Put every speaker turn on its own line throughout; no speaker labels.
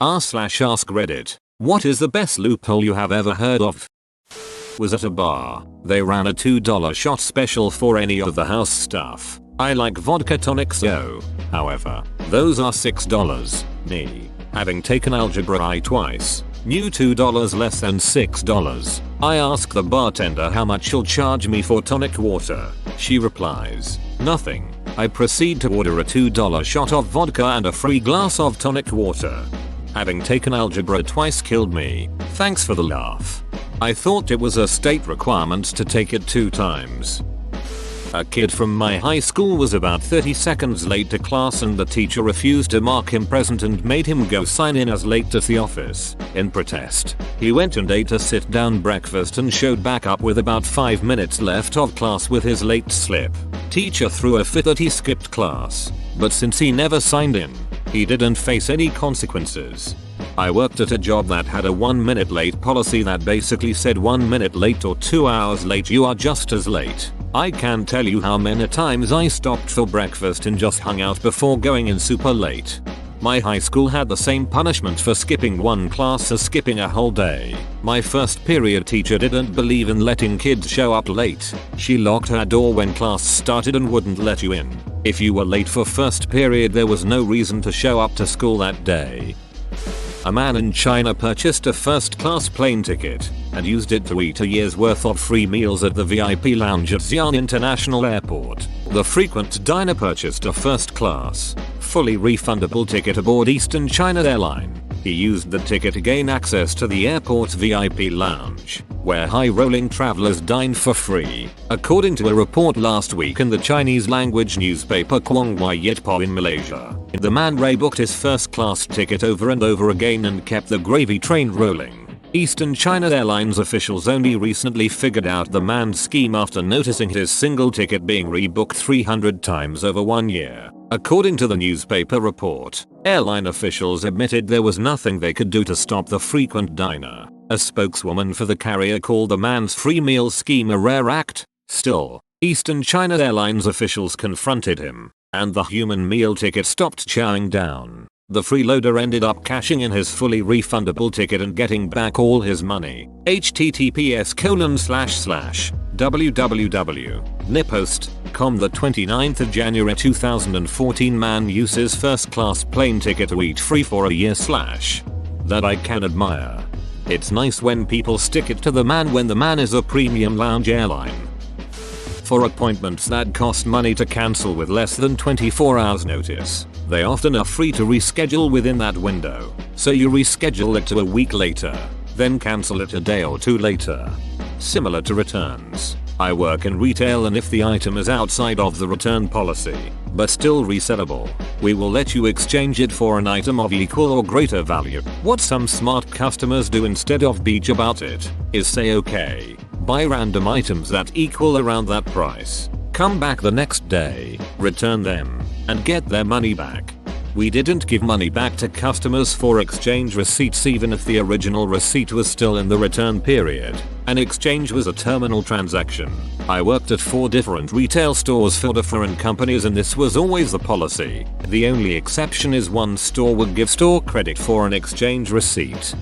r/ask Reddit. What is the best loophole you have ever heard of? Was at a bar. They ran a $2 shot special for any of the house stuff. I like vodka tonics yo. However, those are $6. Me, having taken algebra I twice, knew $2 less than $6. I ask the bartender how much she'll charge me for tonic water. She replies, nothing. I proceed to order a $2 shot of vodka and a free glass of tonic water. Having taken algebra twice killed me. Thanks for the laugh. I thought it was a state requirement to take it 2 times. A kid from my high school was about 30 seconds late to class and the teacher refused to mark him present and made him go sign in as late at the office. In protest, he went and ate a sit-down breakfast and showed back up with about 5 minutes left of class with his late slip. Teacher threw a fit that he skipped class, but since he never signed in, he didn't face any consequences. I worked at a job that had a 1 minute late policy that basically said 1 minute late or 2 hours late you are just as late. I can't tell you how many times I stopped for breakfast and just hung out before going in super late. My high school had the same punishment for skipping one class as skipping a whole day. My first period teacher didn't believe in letting kids show up late. She locked her door when class started and wouldn't let you in. If you were late for first period there was no reason to show up to school that day. A man in China purchased a first-class plane ticket and used it to eat a year's worth of free meals at the VIP lounge at Xi'an International Airport. The frequent diner purchased a first-class, fully refundable ticket aboard Eastern China Airline. He used the ticket to gain access to the airport's VIP lounge, where high-rolling travelers dine for free. According to a report last week in the Chinese language newspaper Guanghua Yitpo in Malaysia, the man rebooked his first-class ticket over and over again and kept the gravy train rolling. Eastern China Airlines officials only recently figured out the man's scheme after noticing his single ticket being rebooked 300 times over 1 year. According to the newspaper report, airline officials admitted there was nothing they could do to stop the frequent diner. A spokeswoman for the carrier called the man's free meal scheme a rare act. Still, Eastern China Airlines officials confronted him, and the human meal ticket stopped chowing down. The freeloader ended up cashing in his fully refundable ticket and getting back all his money. https://www.nipost.com The 29th of January 2014 man uses first class plane ticket to eat free for a year / that I can admire. It's nice when people stick it to the man when the man is a premium lounge airline. For appointments that cost money to cancel with less than 24 hours notice, they often are free to reschedule within that window. So you reschedule it to a week later, then cancel it a day or 2 later. Similar to returns. I work in retail and if the item is outside of the return policy, but still resellable, we will let you exchange it for an item of equal or greater value. What some smart customers do instead of bitch about it, is say okay, buy random items that equal around that price, come back the next day, return them, and get their money back. We didn't give money back to customers for exchange receipts even if the original receipt was still in the return period. An exchange was a terminal transaction. I worked at 4 different retail stores for different companies and this was always the policy. The only exception is one store would give store credit for an exchange receipt.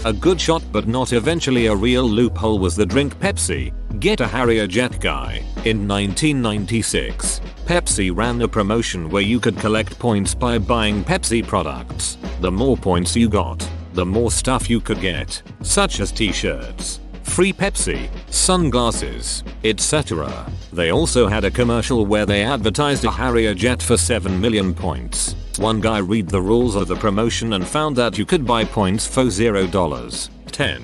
A good shot but not eventually a real loophole was the drink Pepsi, get a Harrier Jet guy. In 1996, Pepsi ran a promotion where you could collect points by buying Pepsi products. The more points you got, the more stuff you could get, such as t-shirts, free Pepsi, sunglasses, etc. They also had a commercial where they advertised a Harrier Jet for 7 million points. One guy read the rules of the promotion and found that you could buy points for $0. 10.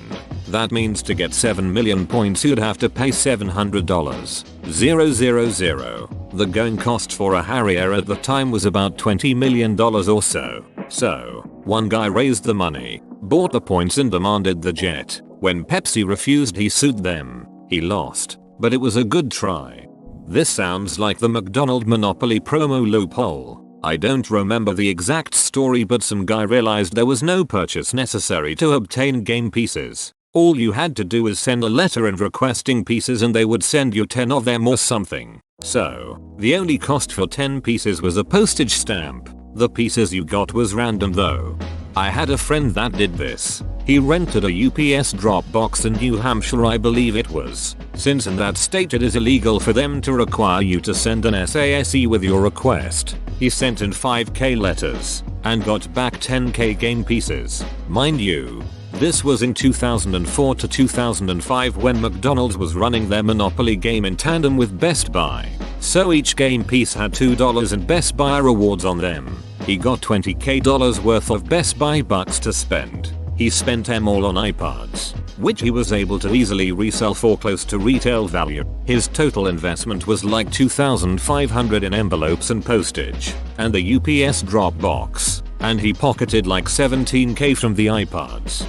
That means to get 7 million points you'd have to pay $700. 000. The going cost for a Harrier at the time was about $20 million or so. So, one guy raised the money, bought the points and demanded the jet. When Pepsi refused he sued them. He lost, but it was a good try. This sounds like the McDonald's Monopoly promo loophole. I don't remember the exact story but some guy realized there was no purchase necessary to obtain game pieces. All you had to do was send a letter in requesting pieces and they would send you 10 of them or something. So, the only cost for 10 pieces was a postage stamp. The pieces you got was random though. I had a friend that did this. He rented a UPS drop box in New Hampshire, I believe it was, since in that state it is illegal for them to require you to send an SASE with your request. He sent in 5k letters and got back 10k game pieces. Mind you, this was in 2004 to 2005 when McDonald's was running their Monopoly game in tandem with Best Buy. So each game piece had $2 in Best Buy rewards on them. He got $20k worth of Best Buy bucks to spend. He spent them all on iPods, which he was able to easily resell for close to retail value. His total investment was like $2,500 in envelopes and postage, and the UPS drop box, and he pocketed like $17k from the iPods.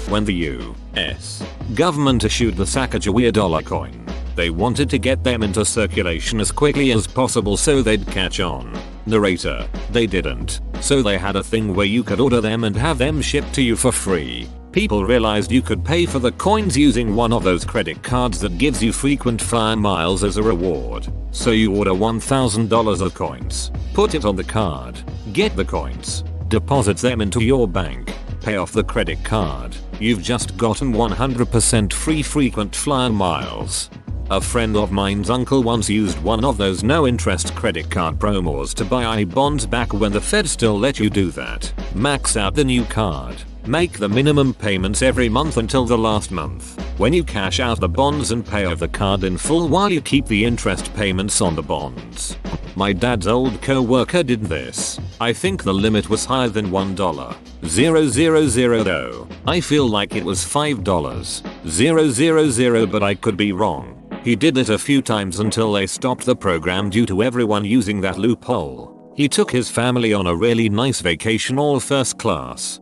When the US government issued the Sacagawea dollar coin, they wanted to get them into circulation as quickly as possible so they'd catch on. Narrator, they didn't, so they had a thing where you could order them and have them shipped to you for free. People realized you could pay for the coins using one of those credit cards that gives you frequent flyer miles as a reward. So you order $1,000 of coins, put it on the card, get the coins, deposit them into your bank, pay off the credit card. You've just gotten 100% free frequent flyer miles. A friend of mine's uncle once used one of those no interest credit card promos to buy I-bonds back when the Fed still let you do that. Max out the new card. Make the minimum payments every month until the last month. When you cash out the bonds and pay off the card in full while you keep the interest payments on the bonds. My dad's old co-worker did this. I think the limit was higher than $1,000 though. I feel like it was $5,000 but I could be wrong. He did it a few times until they stopped the program due to everyone using that loophole. He took his family on a really nice vacation all first class.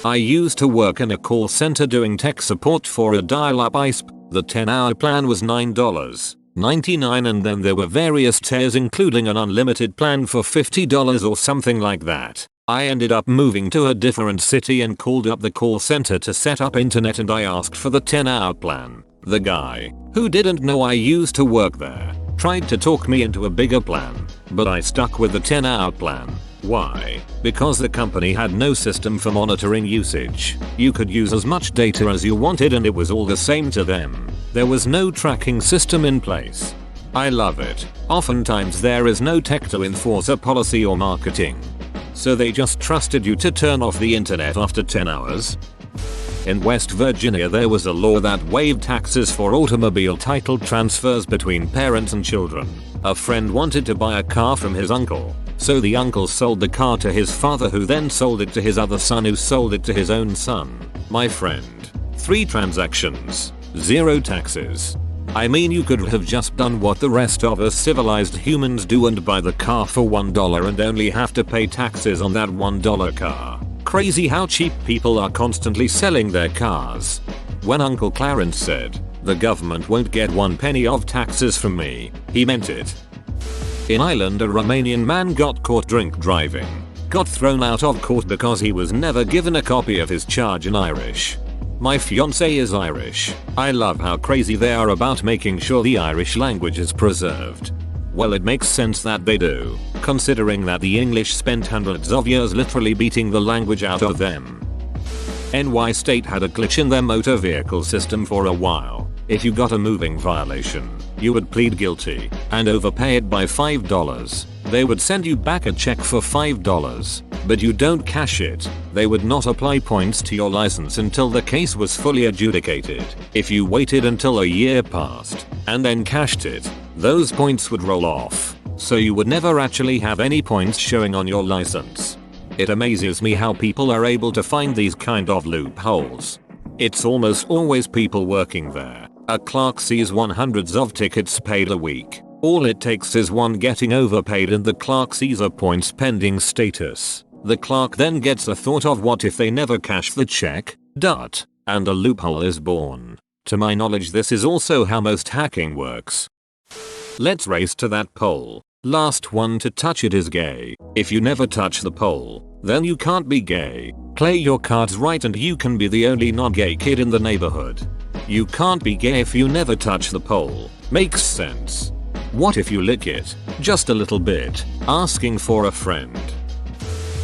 I used to work in a call center doing tech support for a dial-up ISP. The 10-hour plan was $9.99 and then there were various tiers including an unlimited plan for $50 or something like that. I ended up moving to a different city and called up the call center to set up internet and I asked for the 10-hour plan. The guy, who didn't know I used to work there, tried to talk me into a bigger plan, but I stuck with the 10-hour plan. Why? Because the company had no system for monitoring usage. You could use as much data as you wanted and it was all the same to them. There was no tracking system in place. I love it. Oftentimes there is no tech to enforce a policy or marketing. So they just trusted you to turn off the internet after 10 hours. In West Virginia there was a law that waived taxes for automobile title transfers between parents and children. A friend wanted to buy a car from his uncle, so the uncle sold the car to his father who then sold it to his other son who sold it to his own son. My friend. 3 transactions. 0 taxes. I mean you could have just done what the rest of us civilized humans do and buy the car for $1 and only have to pay taxes on that $1 car. Crazy how cheap people are constantly selling their cars. When Uncle Clarence said, "The government won't get 1 penny of taxes from me," he meant it. In Ireland a Romanian man got caught drink driving. Got thrown out of court because he was never given a copy of his charge in Irish. My fiance is Irish. I love how crazy they are about making sure the Irish language is preserved. Well, it makes sense that they do, considering that the English spent hundreds of years literally beating the language out of them. NY State had a glitch in their motor vehicle system for a while. If you got a moving violation, you would plead guilty and overpay it by $5. They would send you back a check for $5, but you don't cash it. They would not apply points to your license until the case was fully adjudicated. If you waited until a year passed and then cashed it, those points would roll off, so you would never actually have any points showing on your license. It amazes me how people are able to find these kind of loopholes. It's almost always people working there. A clerk sees hundreds of tickets paid a week. All it takes is one getting overpaid and the clerk sees a points pending status. The clerk then gets a thought of what if they never cash the check, and a loophole is born. To my knowledge this is also how most hacking works. Let's race to that pole. Last one to touch it is gay. If you never touch the pole, then you can't be gay. Play your cards right and you can be the only non-gay kid in the neighborhood. You can't be gay if you never touch the pole. Makes sense. What if you lick it? Just a little bit. Asking for a friend.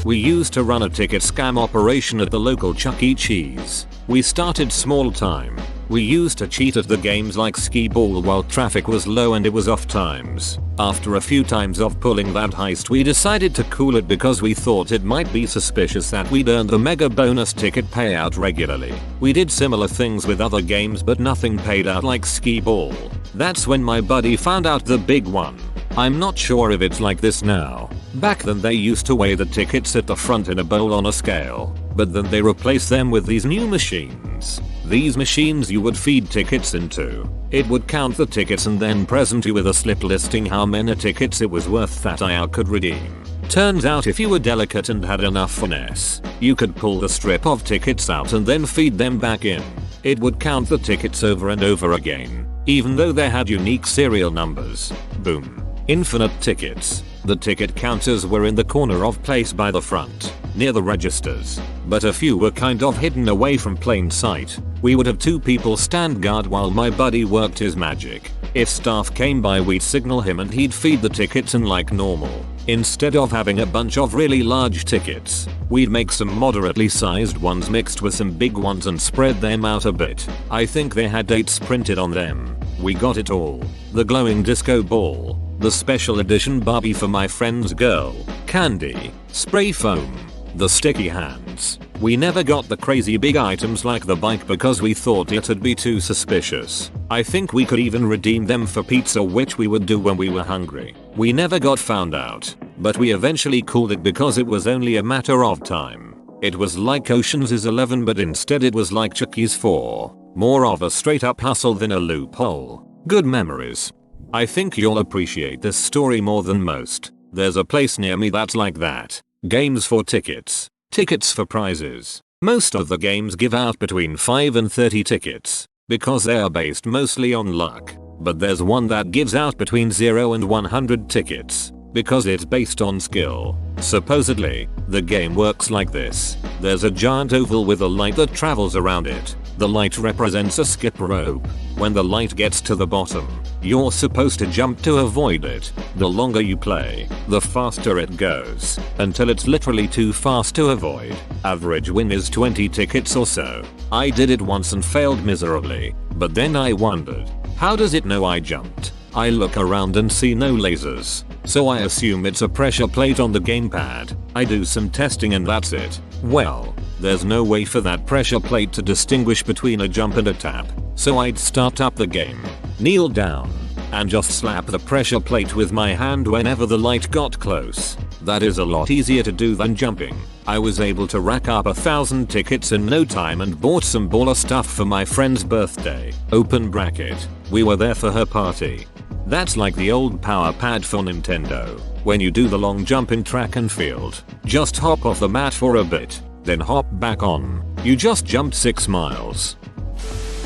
We used to run a ticket scam operation at the local Chuck E. Cheese. We started small time. We used to cheat at the games like skee ball while traffic was low and it was off times. After a few times of pulling that heist, we decided to cool it because we thought it might be suspicious that we'd earned the mega bonus ticket payout regularly. We did similar things with other games but nothing paid out like skee ball. That's when my buddy found out the big one. I'm not sure if it's like this now. Back then they used to weigh the tickets at the front in a bowl on a scale, but then they replaced them with these new machines. These machines you would feed tickets into. It would count the tickets and then present you with a slip listing how many tickets it was worth that IR could redeem. Turns out if you were delicate and had enough finesse, you could pull the strip of tickets out and then feed them back in. It would count the tickets over and over again, even though they had unique serial numbers. Boom. Infinite tickets. The ticket counters were in the corner of place by the front, near the registers, but a few were kind of hidden away from plain sight. We would have 2 people stand guard while my buddy worked his magic. If staff came by, we'd signal him and he'd feed the tickets in like normal. Instead of having a bunch of really large tickets, we'd make some moderately sized ones mixed with some big ones and spread them out a bit. I think they had dates printed on them. We got it all. The glowing disco ball, the special edition Barbie for my friend's girl, candy, spray foam, the sticky hands. We never got the crazy big items like the bike because we thought it'd be too suspicious. I think we could even redeem them for pizza, which we would do when we were hungry. We never got found out, but we eventually cooled it because it was only a matter of time. It was like Ocean's 11 but instead it was like Chucky's 4. More of a straight up hustle than a loophole. Good memories. I think you'll appreciate this story more than most. There's a place near me that's like that. Games for tickets. Tickets for prizes. Most of the games give out between 5 and 30 tickets, because they are based mostly on luck. But there's one that gives out between 0 and 100 tickets, because it's based on skill. Supposedly, the game works like this. There's a giant oval with a light that travels around it. The light represents a skip rope. When the light gets to the bottom, you're supposed to jump to avoid it. The longer you play, the faster it goes, until it's literally too fast to avoid. Average win is 20 tickets or so. I did it once and failed miserably, but then I wondered, how does it know I jumped? I look around and see no lasers, so I assume it's a pressure plate on the gamepad. I do some testing and that's it. Well, there's no way for that pressure plate to distinguish between a jump and a tap, so I'd start up the game, kneel down, and just slap the pressure plate with my hand whenever the light got close. That is a lot easier to do than jumping. I was able to rack up 1,000 tickets in no time and bought some baller stuff for my friend's birthday. Open bracket. We were there for her party. That's like the old power pad for Nintendo. When you do the long jump in track and field, just hop off the mat for a bit, then hop back on. You just jumped 6 miles.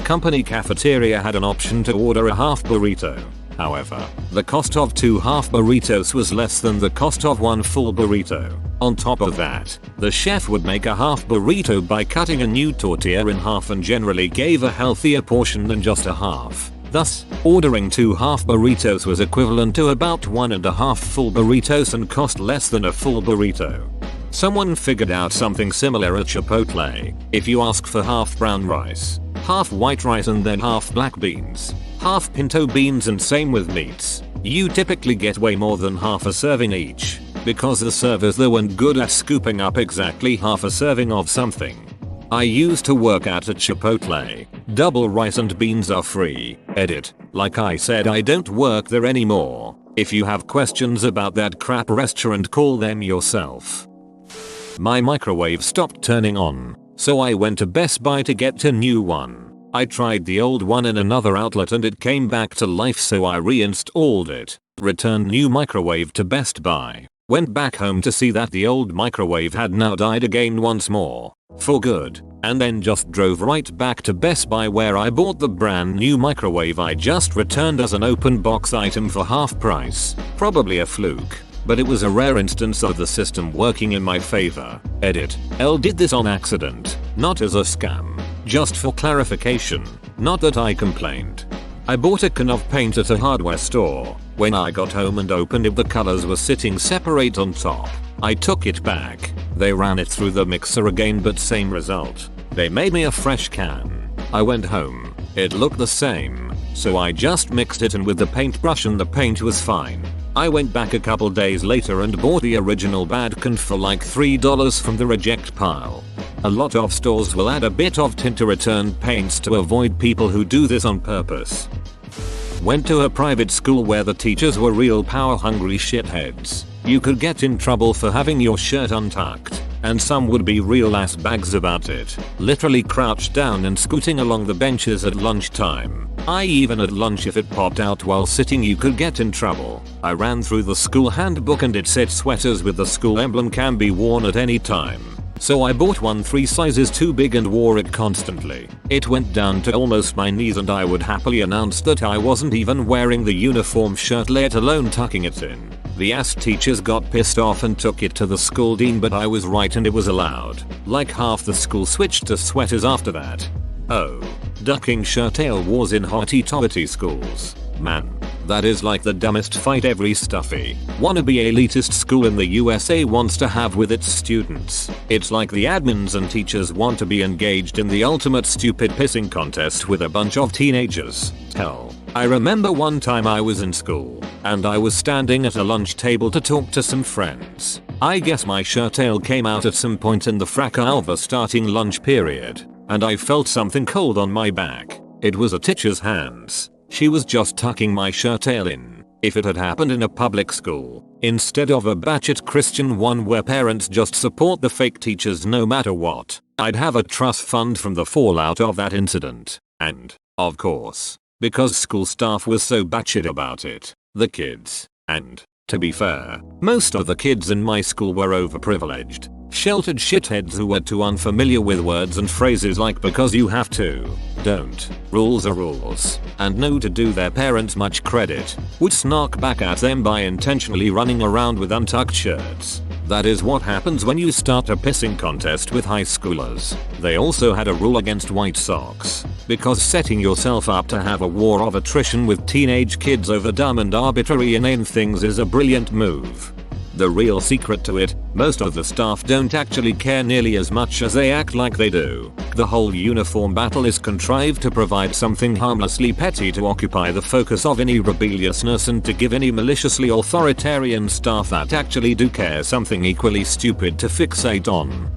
Company cafeteria had an option to order a half burrito. However, the cost of 2 half burritos was less than the cost of 1 full burrito. On top of that, the chef would make a half burrito by cutting a new tortilla in half and generally gave a healthier portion than just a half. Thus, ordering 2 half burritos was equivalent to about 1.5 full burritos and cost less than a full burrito. Someone figured out something similar at Chipotle. If you ask for half brown rice, half white rice and then half black beans, half pinto beans and same with meats, you typically get way more than half a serving each, because the servers there weren't good at scooping up exactly half a serving of something. I used to work at a Chipotle. Double rice and beans are free. Edit. Like I said, I don't work there anymore. If you have questions about that crap restaurant, call them yourself. My microwave stopped turning on, so I went to Best Buy to get a new one. I tried the old one in another outlet and it came back to life, so I reinstalled it. Returned new microwave to Best Buy. Went back home to see that the old microwave had now died again once more. For good. And then just drove right back to Best Buy where I bought the brand new microwave I just returned as an open box item for half price. Probably a fluke, but it was a rare instance of the system working in my favor. Edit. L did this on accident, not as a scam. Just for clarification, not that I complained. I bought a can of paint at a hardware store. When I got home and opened it, the colors were sitting separate on top. I took it back, They ran it through the mixer again, but same result. They made me a fresh can. I went home. It looked the same. So I just mixed it in with the paintbrush and the paint was fine. I went back a couple days later and bought the original bad can for like $3 from the reject pile. A lot of stores will add a bit of tint to return paints to avoid people who do this on purpose. Went to a private school where the teachers were real power hungry shitheads. You could get in trouble for having your shirt untucked, and some would be real ass bags about it, literally crouched down and scooting along the benches at lunchtime. Even at lunch, if it popped out while sitting, you could get in trouble. I ran through the school handbook and it said sweaters with the school emblem can be worn at any time. So I bought one 3 sizes too big and wore it constantly. It went down to almost my knees and I would happily announce that I wasn't even wearing the uniform shirt, let alone tucking it in. The ass teachers got pissed off and took it to the school dean, but I was right and it was allowed. Like half the school switched to sweaters after that. Oh, ducking shirt tail wars in hotty-totty schools. Man, that is like the dumbest fight every stuffy, wannabe elitist school in the USA wants to have with its students. It's like the admins and teachers want to be engaged in the ultimate stupid pissing contest with a bunch of teenagers. Hell, I remember one time I was in school, and I was standing at a lunch table to talk to some friends. I guess my shirt tail came out at some point in the fracas alva starting lunch period, and I felt something cold on my back. It was a teacher's hands. She was just tucking my shirt tail in. If it had happened in a public school, instead of a batchet Christian one where parents just support the fake teachers no matter what, I'd have a trust fund from the fallout of that incident. And, of course, because school staff was so batshit about it, the kids, and, to be fair, most of the kids in my school were overprivileged, sheltered shitheads who were too unfamiliar with words and phrases like because you have to, don't, rules are rules, and no to do their parents much credit, would snark back at them by intentionally running around with untucked shirts. That is what happens when you start a pissing contest with high schoolers. They also had a rule against white socks, because setting yourself up to have a war of attrition with teenage kids over dumb and arbitrary inane things is a brilliant move. The real secret to it, most of the staff don't actually care nearly as much as they act like they do. The whole uniform battle is contrived to provide something harmlessly petty to occupy the focus of any rebelliousness and to give any maliciously authoritarian staff that actually do care something equally stupid to fixate on.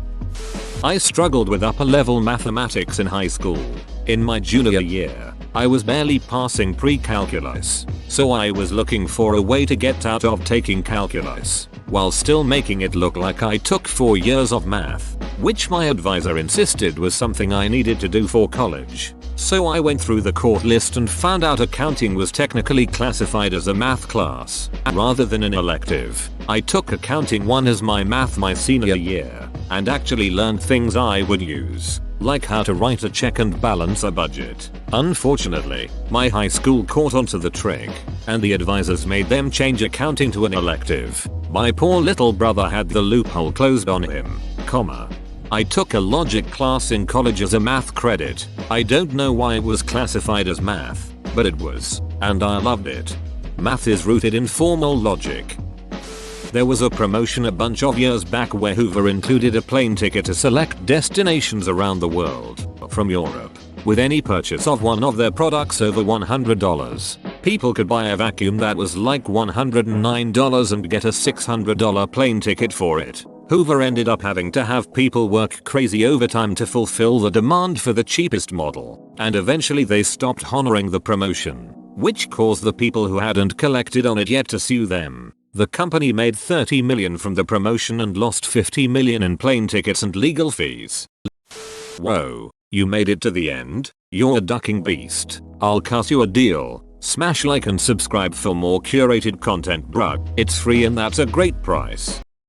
I struggled with upper level mathematics in high school. In my junior year, I was barely passing pre-calculus, so I was looking for a way to get out of taking calculus, while still making it look like I took 4 years of math, which my advisor insisted was something I needed to do for college. So I went through the court list and found out accounting was technically classified as a math class, rather than an elective. I took accounting 1 as my math my senior year, and actually learned things I would use, like how to write a check and balance a budget. Unfortunately, my high school caught onto the trick, and the advisors made them change accounting to an elective. My poor little brother had the loophole closed on him, I took a logic class in college as a math credit. I don't know why it was classified as math, but it was, and I loved it. Math is rooted in formal logic. There was a promotion a bunch of years back where Hoover included a plane ticket to select destinations around the world, from Europe. With any purchase of one of their products over $100, people could buy a vacuum that was like $109 and get a $600 plane ticket for it. Hoover ended up having to have people work crazy overtime to fulfill the demand for the cheapest model, and eventually they stopped honoring the promotion, which caused the people who hadn't collected on it yet to sue them. The company made $30 million from the promotion and lost $50 million in plane tickets and legal fees. Whoa, you made it to the end? You're a ducking beast. I'll cut you a deal. Smash like and subscribe for more curated content, bruh. It's free and that's a great price.